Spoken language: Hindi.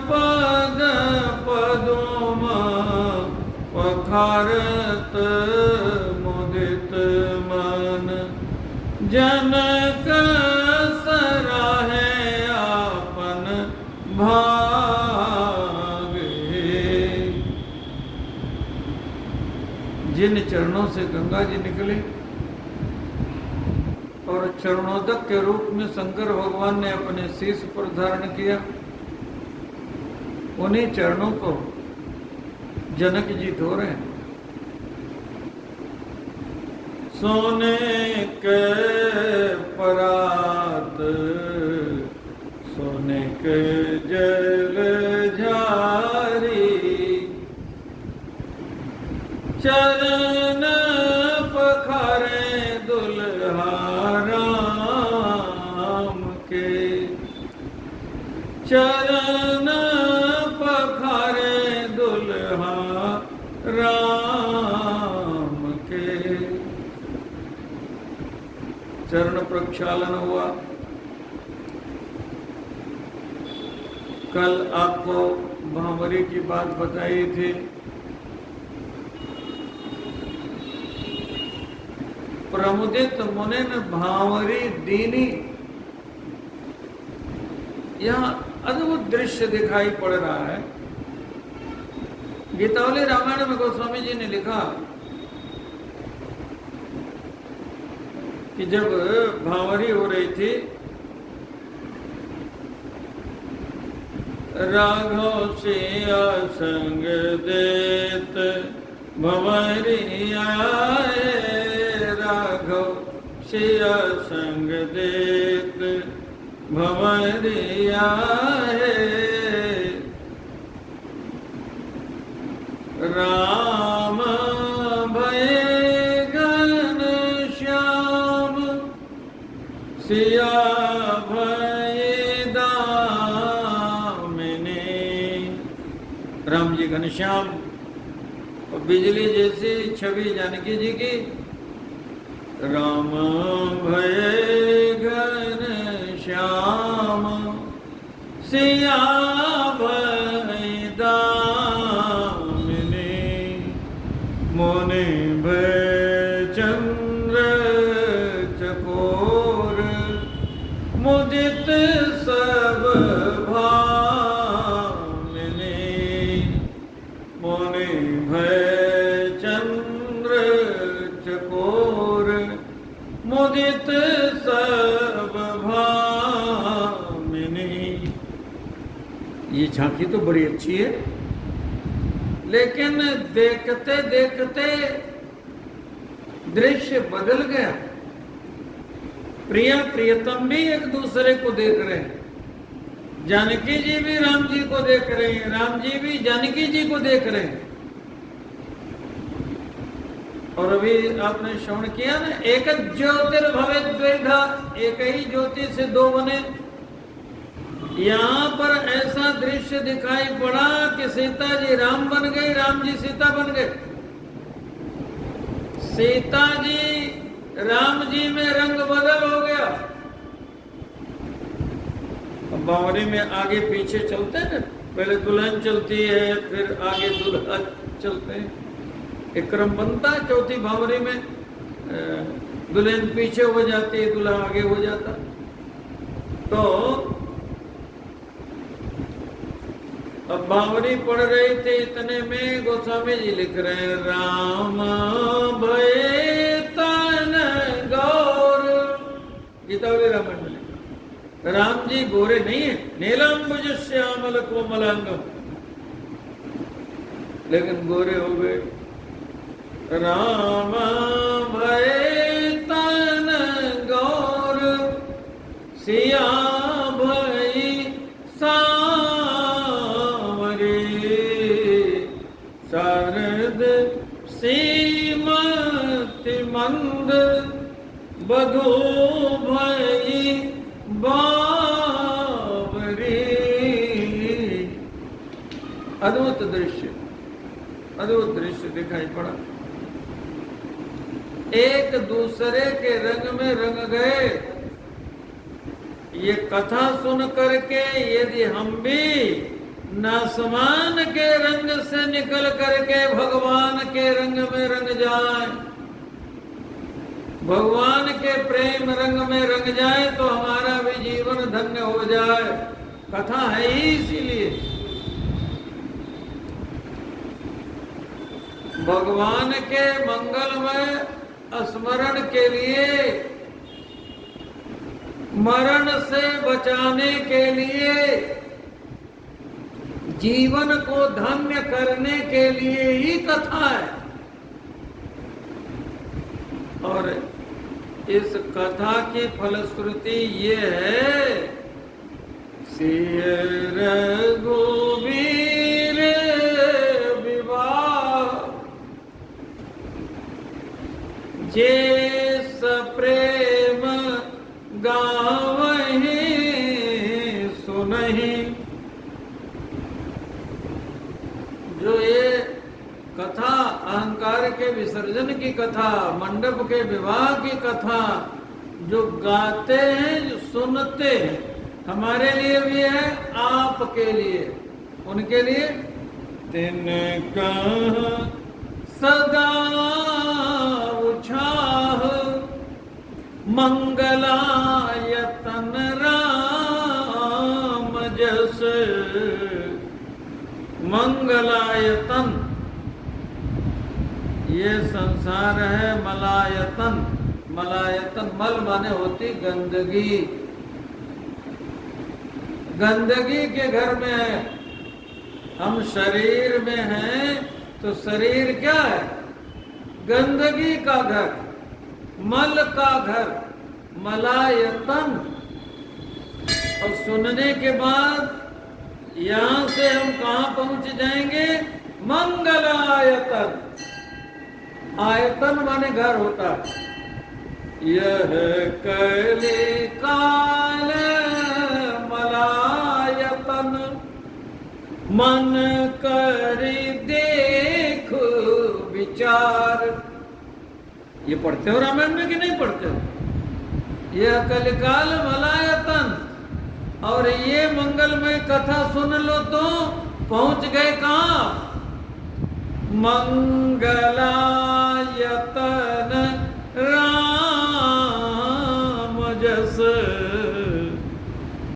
पद पदोम पखारत मुदित मन जनक सराहे आपन भागे। जिन चरणों से गंगा जी निकले और चरणोदक के रूप में शंकर भगवान ने अपने शीश पर धारण किया, उन्हीं चरणों को जनक जी धो रहे हैं। सोने के परात सोने के जल झारी चरण पखारे दुल्हा राम के। चरण पखारे दुल्हा राम के। चरण प्रक्षालन हुआ। कल आपको भांवरी की बात बताई थी। प्रमुदित मुनिन भांवरी दीनी, यहाँ अद्भुत दृश्य दिखाई पड़ रहा है। गीतावली रामायण में गोस्वामी जी ने लिखा कि जब भांवरी हो रही थी, राघव सिया संग देत भंवरी आए। राघव सिया संग देत भंवरी आए। राम भय घन श्याम सिया भय दामिनी। राम जी घनश्याम और बिजली जैसी छवि जानकी जी की। राम भय घन श्याम सिया भय दामिनी। मोने भय चंद्र चकोर मुदित सब भामिनी। मोने भय चंद्र चकोर मुदित सब भामिनी। ये झांकी तो बड़ी अच्छी है, लेकिन देखते देखते दृश्य बदल गया। प्रिया प्रियतम भी एक दूसरे को देख रहे हैं। जानकी जी भी राम जी को देख रहे हैं, राम जी भी जानकी जी को देख रहे हैं। और अभी आपने श्रवण किया ना, एक ज्योतिर्भवेत् द्विधा, एक ही ज्योति से दो बने। यहाँ पर ऐसा दृश्य दिखाई पड़ा कि सीता जी राम बन गई, राम जी सीता बन गए। सीता जी राम जी में रंग बदल हो गया। अब बावरी में आगे पीछे चलते हैं, पहले दुल्हन चलती है, फिर आगे दुल्हा चलते हैं, एक क्रम बनता है। चौथी भावरी में दुल्हन पीछे हो जाती है, दूल्हा आगे हो जाता। तो अब भावरी पढ़ रही थी, इतने में गोस्वामी जी लिख रहे हैं, राम भय तन गौर। गीतावली रामायण में लिखा, राम जी गोरे नहीं है, नीलांबुज श्यामल कोमलांगम, लेकिन गोरे हो गए। राम भय तन गौर सिया भय सांवरे। शारद श्रीमती मंद बधू भय बावरी। अद्भुत दृश्य, अद्भुत दृश्य दिखाई पड़ा। एक दूसरे के रंग में रंग गए। ये कथा सुन करके यदि हम भी नासमान के रंग से निकल करके भगवान के रंग में रंग जाए, भगवान के प्रेम रंग में रंग जाए, तो हमारा भी जीवन धन्य हो जाए। कथा है ही इसीलिए। भगवान के मंगलमय स्मरण के लिए, मरण से बचाने के लिए, जीवन को धन्य करने के लिए ही कथा है। और इस कथा की फलश्रुति ये है, सिय रघुवीर विवाह जे सप्रेम गावहि सुनहि। जो ये कथा अहंकार के विसर्जन की कथा, मंडप के विवाह की कथा जो गाते हैं, जो सुनते हैं, हमारे लिए भी है, आपके लिए, उनके लिए। तिनका सदा उछाह मंगलायतन राम जस। मंगलायतन ये संसार है, मलायतन, मलायतन मल माने होती गंदगी, गंदगी के घर में है। हम शरीर में हैं तो शरीर क्या है? गंदगी का घर, मल का घर, मलायतन। और सुनने के बाद यहां से हम कहां पहुंच जाएंगे? मंगलायतन। आयतन माने घर होता है। यह कली काल मलायतन मन करी देख विचार। ये पढ़ते हो रामायण में कि नहीं पढ़ते हो? यह कलिकाल मलायतन। और ये मंगलमय कथा सुन लो तो पहुंच गए कहां? मंगलायतन